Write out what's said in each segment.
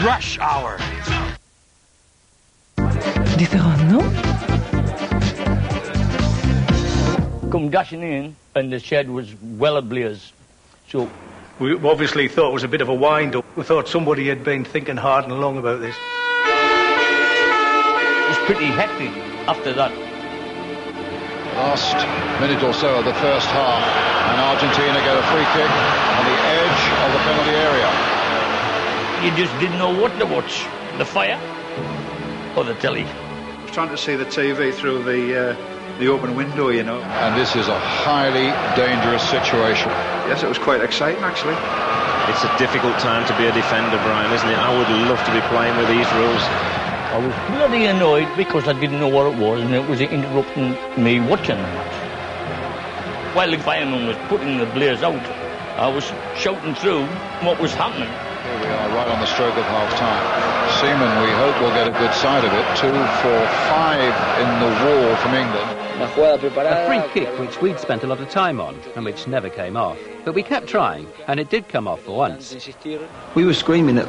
rush hour. Différent, non? Come dashing in, and the shed was well ablaze. So we obviously thought it was a bit of a wind-up. We thought somebody had been thinking hard and long about this. it was pretty hectic after that. Last minute or so of the first half, and Argentina get a free kick on the edge of the penalty area. You just didn't know what to watch, the fire or the telly. I was trying to see the TV through the open window, you know. And this is a highly dangerous situation. Yes, it was quite exciting, actually. It's a difficult time to be a defender, Brian, isn't it? I would love to be playing with these rules. I was bloody annoyed because I didn't know what it was, and it was interrupting me watching the match. While the fireman was putting the blaze out, I was shouting through what was happening. Here we are, right on the stroke of half-time. Seaman, we hope, will get a good side of it. 2, 4, 5 in the wall from England. A free kick which we'd spent a lot of time on and which never came off. But we kept trying, and it did come off for once. We were screaming at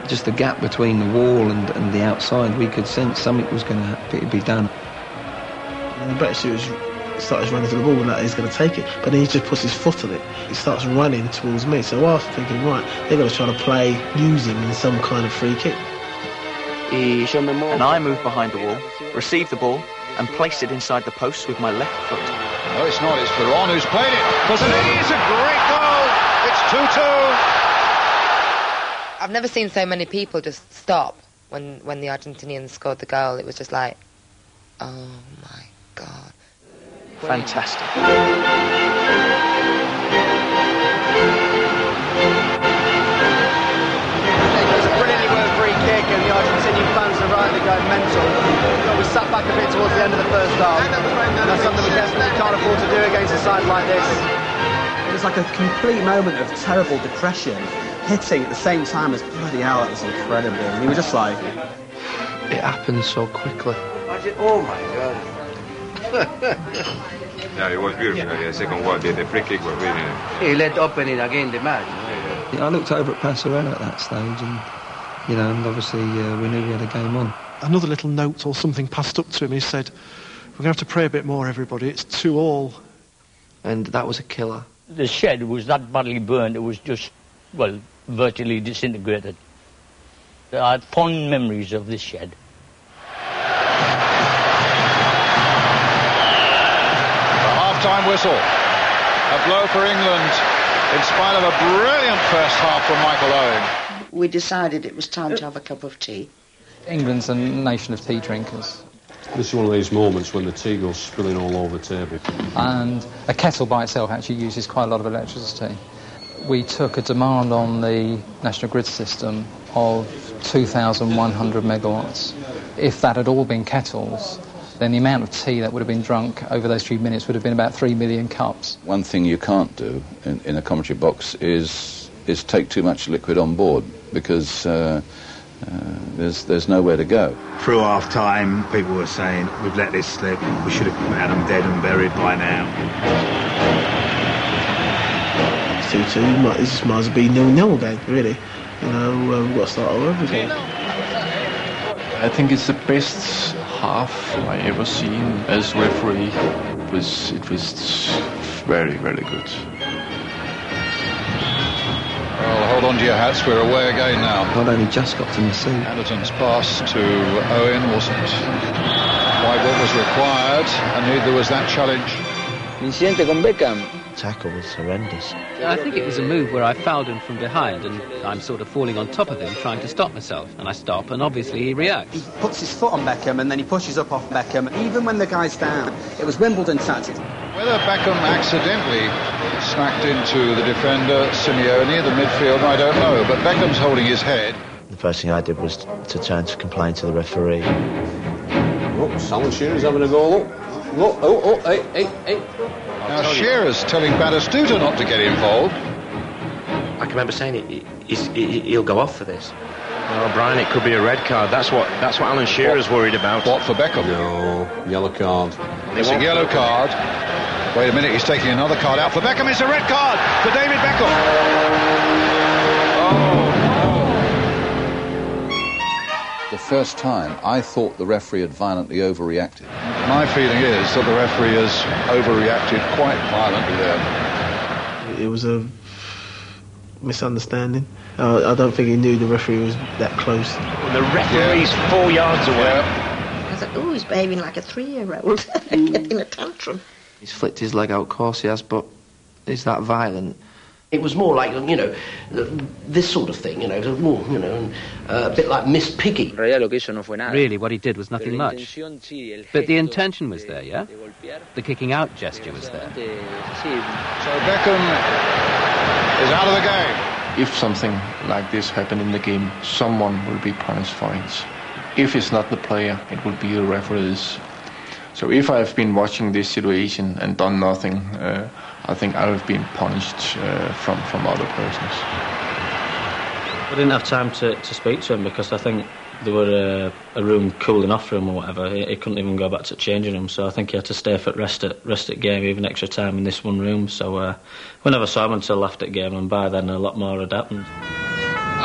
just the gap between the wall and the outside. We could sense something was going to be done. And the British started running to the ball like he's going to take it, but then he just puts his foot on it. He starts running towards me, so I was thinking, right, they're going to try to play using in some kind of free kick. And I moved behind the wall, received the ball, and placed it inside the post with my left foot. No, it's not. It's Ferron who's played it. Cozzolini, it's a great goal. It's 2-2. I've never seen so many people just stop when the Argentinians scored the goal. It was just like, oh my God. Fantastic. And the Argentinian fans are rightly going mental. We sat back a bit towards the end of the first half. That's something we definitely can't afford to do against a side like this. It was like a complete moment of terrible depression, hitting at the same time as bloody hell. It was incredible. We were just like... It happened so quickly. Oh my God. Yeah, it was beautiful. Yeah. The second one, the free kick was really... He led opening again the match. I looked over at Passerella at that stage and... You know, and obviously we knew we had a game on. Another little note or something passed up to him. He said, we're going to have to pray a bit more, everybody. It's 2-2. And that was a killer. The shed was that badly burned, it was just, well, virtually disintegrated. I had fond memories of this shed. The half-time whistle. A blow for England in spite of a brilliant first half from Michael Owen. We decided it was time to have a cup of tea. England's a nation of tea drinkers. This is one of these moments when the tea goes spilling all over the table. And a kettle by itself actually uses quite a lot of electricity. We took a demand on the national grid system of 2,100 megawatts. If that had all been kettles, then the amount of tea that would have been drunk over those few minutes would have been about 3 million cups. One thing you can't do in a commentary box is take too much liquid on board, because there's nowhere to go. Through half-time, people were saying, we've let this slip, we should have had them dead and buried by now. 2-2, this might as well be 0-0 game, really. You know, we've got to start all over again. I think it's the best half I ever seen as referee. It was very, very good. Well, hold on to your hats, we're away again now. I'd only just got to the sea. Anderton's pass to Owen wasn't quite what was required, and neither was that challenge. Incidente con Beckham. Tackle was horrendous. I think it was a move where I fouled him from behind and I'm sort of falling on top of him trying to stop myself. And I stop and obviously he reacts. He puts his foot on Beckham and then he pushes up off Beckham. Even when the guy's down, it was Wimbledon tactics. Whether Beckham accidentally smacked into the defender, Simeone, the midfielder, I don't know. But Beckham's holding his head. The first thing I did was to turn to complain to the referee. Oh, Alan Shearer's having a go, look. Hey. Now Shearer's telling Batistuta not to get involved. I can remember saying he'll go off for this. No, Brian, it could be a red card. That's what Alan Shearer's worried about. What, for Beckham? No, yellow card. It's a yellow card. Wait a minute, he's taking another card out for Beckham. It's a red card for David Beckham. first time, I thought the referee had violently overreacted. My feeling is that the referee has overreacted quite violently there. It was a misunderstanding. I don't think he knew the referee was that close. The referee's 4 yards away. I was like, oh, he's behaving like a 3-year-old, getting a tantrum. He's flicked his leg out, of course he has, but is that violent? It was more like, you know, this sort of thing, you know, a bit like Miss Piggy. Really, what he did was nothing much. But the intention was there, yeah? The kicking out gesture was there. So Beckham is out of the game. If something like this happened in the game, someone will be punished for it. If it's not the player, it will be the referees. So if I've been watching this situation and done nothing, I think I have been punished from other persons. I didn't have time to speak to him because I think there were a room cooling off for him or whatever. He couldn't even go back to changing room, so I think he had to stay for rest at game, even extra time in this one room. So we never saw him until after game, and by then a lot more had happened.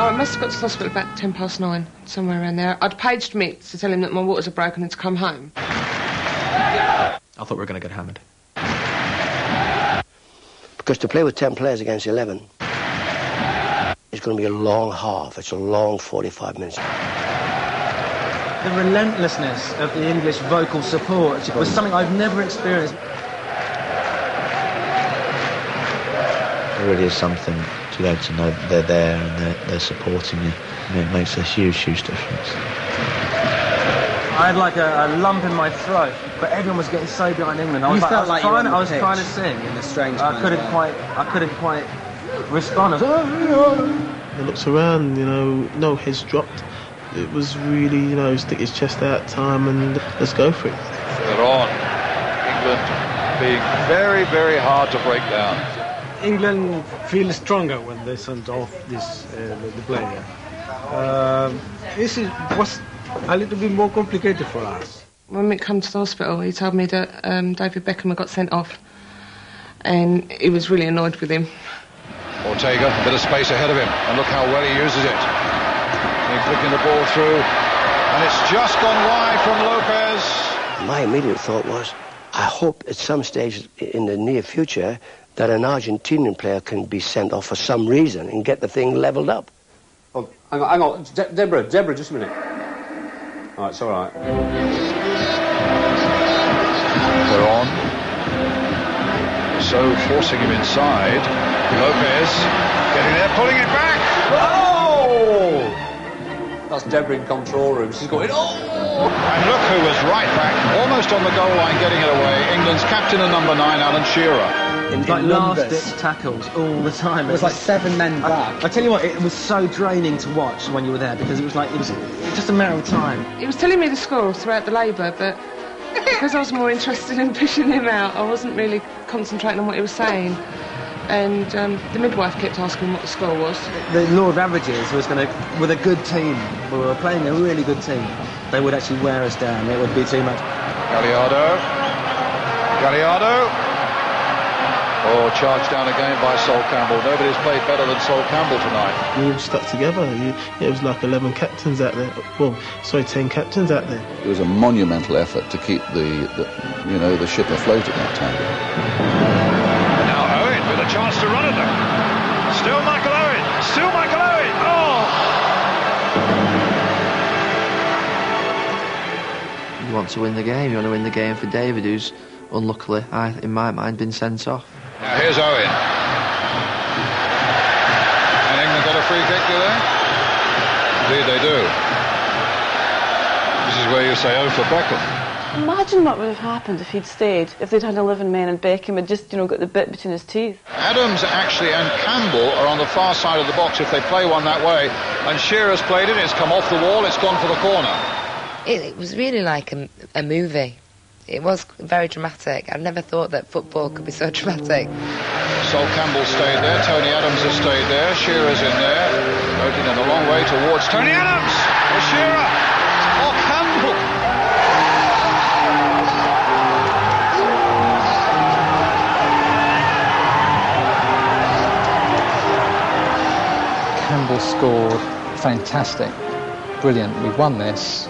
Oh, I must have got to the hospital about 9:10, somewhere around there. I'd paged Mick to tell him that my waters had broken and to come home. I thought we were going to get hammered. Because to play with 10 players against 11, it's going to be a long half. It's a long 45 minutes. The relentlessness of the English vocal support was something I've never experienced. It really is something to know they're there and they're supporting you. And it makes a huge, huge difference. I had like a lump in my throat, but everyone was getting so behind England. I was trying to sing in a strange I couldn't quite respond. He looks around, you know, no heads dropped. It was really, you know, stick his chest out time and let's go for it. They're on. England being very, very hard to break down. England feels stronger when they sent off this the player. This was a little bit more complicated for us. When Mick came to the hospital, he told me that David Beckham had got sent off, and he was really annoyed with him. Ortega, a bit of space ahead of him, and look how well he uses it. He's flicking the ball through, and it's just gone wide from Lopez. My immediate thought was, I hope at some stage in the near future that an Argentinian player can be sent off for some reason and get the thing levelled up. Oh, hang on. Deborah, just a minute. All right, it's all right. They're on. So forcing him inside. Lopez getting there, pulling it back. Oh! That's Deborah in control room. She's going, oh! And look who was right back, almost on the goal line, getting it away. England's captain and number 9, Alan Shearer. It was like last-ditch tackles all the time. It was like 7 men back. I tell you what, it was so draining to watch when you were there because it was just a matter of time. He was telling me the score throughout the labour, but because I was more interested in pushing him out, I wasn't really concentrating on what he was saying. And the midwife kept asking what the score was. The law of averages was going to, with a good team, we were playing a really good team, they would actually wear us down. It would be too much. Gallardo. Oh, charged down again by Sol Campbell. Nobody's played better than Sol Campbell tonight. We all stuck together. It was like 11 captains out there. 10 captains out there. It was a monumental effort to keep the ship afloat at that time. Now Owen with a chance to run at them. Still Michael Owen. Oh! You want to win the game. You want to win the game for David, who's unluckily, in my mind, been sent off. Now here's Owen. And England got a free kick, do they? Indeed they do. This is where you say, oh, for Beckham. Imagine what would have happened if he'd stayed, if they'd had 11 men and Beckham had just, got the bit between his teeth. Adams actually and Campbell are on the far side of the box if they play one that way. And Shearer's played it, it's come off the wall, it's gone for the corner. It was really like a movie. It was very dramatic. I've never thought that football could be so dramatic. Sol Campbell stayed there, Tony Adams has stayed there, Shearer's in there, floating in the long way towards Tony Adams! Or Shearer! Or Campbell! Campbell scored. Fantastic. brilliant, we've won this,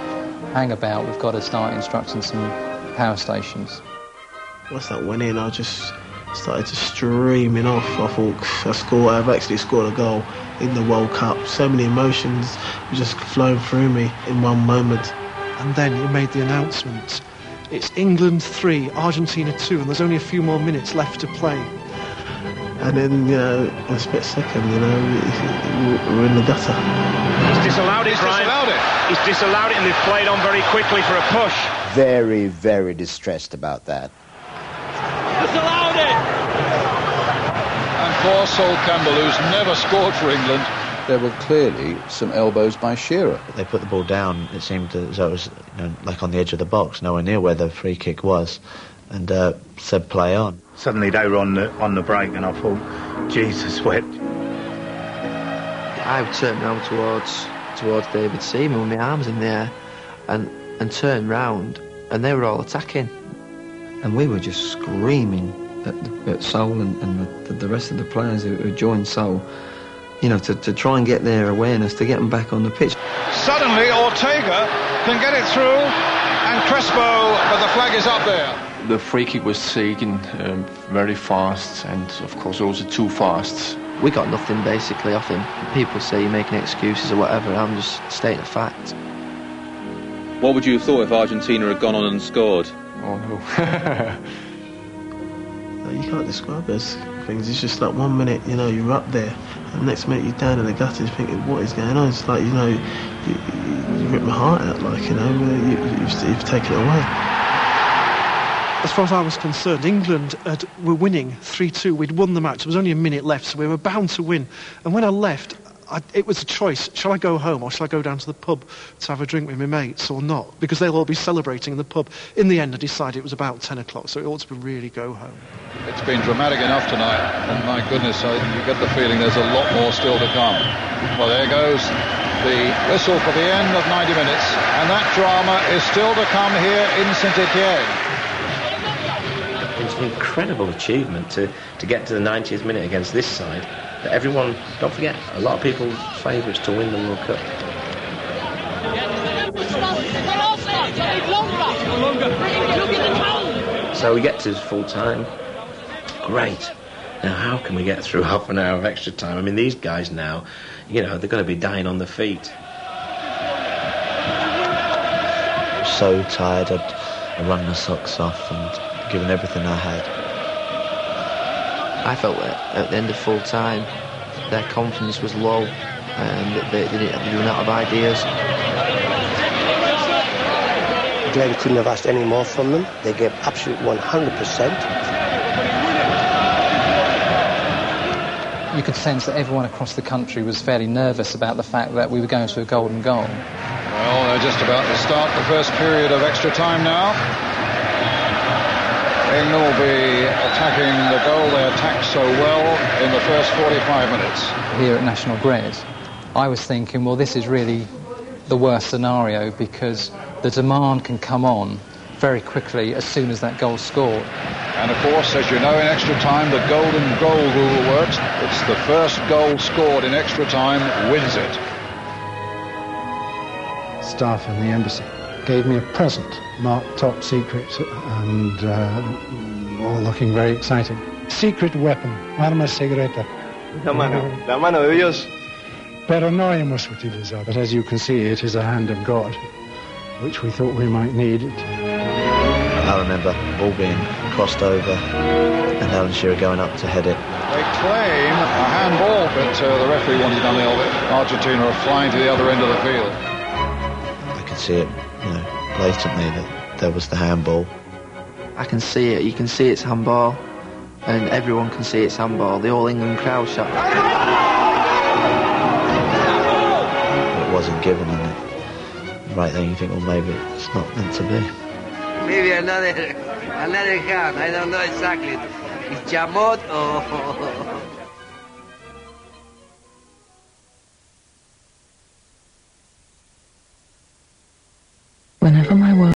hang about, we've got to start instructing some power stations. Once that went in, I just started just streaming off. I thought, I've actually scored a goal in the World Cup. So many emotions were just flowing through me in one moment. And then you made the announcement. It's England 3, Argentina 2, and there's only a few more minutes left to play. And then, in a split second, we're in the gutter. He's disallowed it, Brian. He's disallowed it, and they've played on very quickly for a push. Very, very distressed about that. Disallowed it! And poor Sol Campbell, who's never scored for England. There were clearly some elbows by Shearer. They put the ball down, it seemed as though it was like on the edge of the box, nowhere near where the free kick was, and said play on. Suddenly they were on the break, and I thought, Jesus wept. I turned round towards David Seaman with my arms in the air and turned round, and they were all attacking. And we were just screaming at Sol and the rest of the players who joined Sol, to try and get their awareness, to get them back on the pitch. Suddenly Ortega can get it through, and Crespo, but the flag is up there. The free kick was taken very fast, and of course also too fast. We got nothing basically off him. People say you're making excuses or whatever, I'm just stating a fact. What would you have thought if Argentina had gone on and scored? Oh no. You can't describe those things. It's just like 1 minute, you're up there, and the next minute you're down in the gutter, you're thinking, what is going on? It's like, you rip my heart out, like, you've taken it away. As far as I was concerned, England were winning 3-2. We'd won the match. There was only a minute left, so we were bound to win. And when I left, it was a choice. Shall I go home or shall I go down to the pub to have a drink with my mates or not? Because they'll all be celebrating in the pub. In the end, I decided it was about 10 o'clock, so it ought to really go home. It's been dramatic enough tonight, and my goodness, you get the feeling there's a lot more still to come. Well, there goes the whistle for the end of 90 minutes, and that drama is still to come here in Saint-Etienne. It was an incredible achievement to get to the 90th minute against this side. That everyone, don't forget, a lot of people's favourites to win the World Cup. So we get to full time. Great. Now how can we get through half an hour of extra time? I mean, these guys now, they're going to be dying on their feet. So tired, I'd run my socks off and given everything I had. I felt that at the end of full time, their confidence was low, and they were out of ideas. Glenn couldn't have asked any more from them. They gave absolute 100%. You could sense that everyone across the country was fairly nervous about the fact that we were going to a golden goal. Well, they're just about to start the first period of extra time now. England will be attacking the goal they attacked so well in the first 45 minutes. Here at National Grid, I was thinking, well, this is really the worst scenario because the demand can come on very quickly as soon as that goal's scored. And of course, as you know, in extra time, the golden goal rule works. It's the first goal scored in extra time wins it. Staff in the embassy gave me a present marked top secret and all looking very exciting. Secret weapon, arma secreta. La mano de Dios. Pero no hemos utilizado. But as you can see, it is a hand of God, which we thought we might need. I remember the ball being crossed over and Alan Shearer going up to head it. They claim a handball, but the referee wanted nothing of it. Argentina are flying to the other end of the field. I could see it, blatantly that there was the handball. I can see it. You can see it's handball, and everyone can see it's handball. The All England crowd shot. It wasn't given, and right then you think, well, maybe it's not meant to be. Maybe another hand. I don't know exactly. It's Jamot or